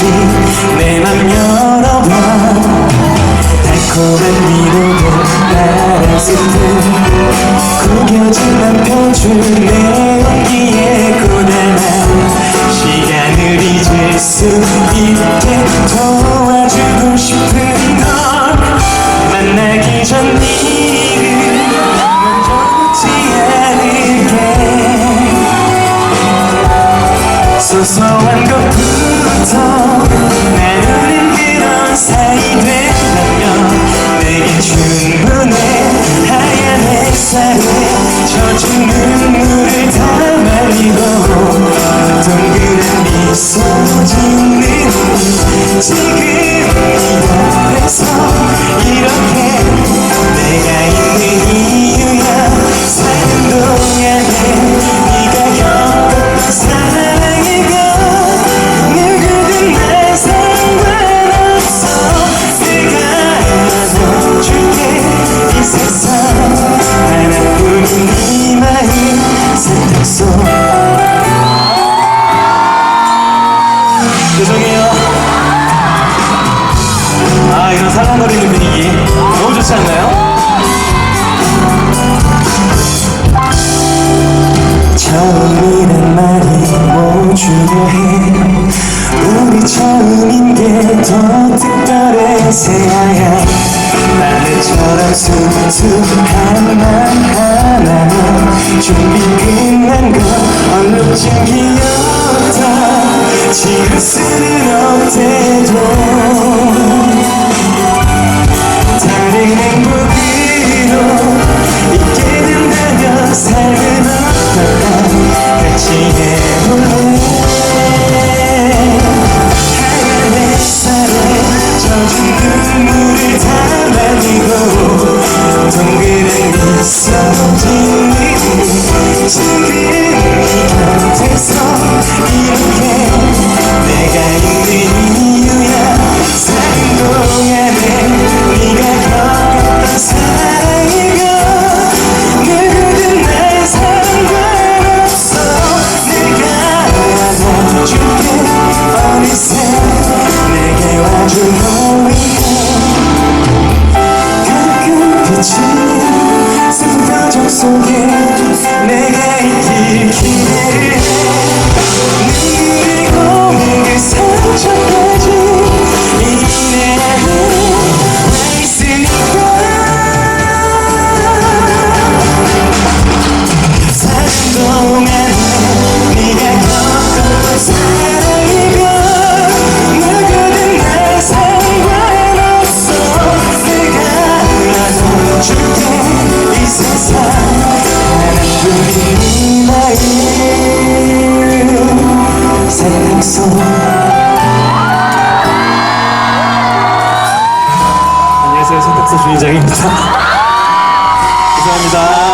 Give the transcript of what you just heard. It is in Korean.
다시 내 맘 열어봐. 달콤한 위로도 바랐을 듯 구겨진 남편줄 내 온기에 고단한 시간을 잊을 수 있게 도와주고 싶은 널 만나기 전 일을 먼저 묻지 않을게. 소소한 것부터 나누는 그런 사이 되려면 내게 충분해. 하얀 햇살에 젖은 눈물을 다 말리고 동그란 미소 짓는 지금 이 앞에서 이렇게 내가 있는 이유야. 사는 동안에 네가 겪었던 사랑이고 누구든 날 상관없어. 내가 안아줄게. 이 세상 하나뿐인 네 마음 세탁소. 죄송해요. 이런 살랑거리는 분위기 너무 좋지 않나요? 처음이란 말이 뭐 중요해. 우리 처음인 게 더 특별해. 새하얀 하늘처럼 수수한 맘 하나는 준비 끝난 건 얼룩진 기억다. 지울 수는 없대도 다른 행복으로 있게 된다면 삶은 어떨까. 같이 해볼래. 하얀 햇살에 젖은 눈물을 다 말리고 동그란 미소 짓는 지금 이 곁에서 이렇게 내가 있는 이유야. 사는 동안에 네가 겪었던 사랑이고 누구든 날 상관없어. 내가 안아줄게. 어느새 내게 와준 너위에 가끔 비치는 슬픈 표정 속에 내가 있길 기대를 해. 눈물이 고민 그 상처까지 이 내 안에 와 있으니까. 사는 동안에 네가 겪었던 사랑이면 누구든 날 상관없어. 내가 안아줄게. 이 세상 하나뿐인 네 마음 세탁소. 안녕하세요. 세탁소 주인장입니다. 감사합니다.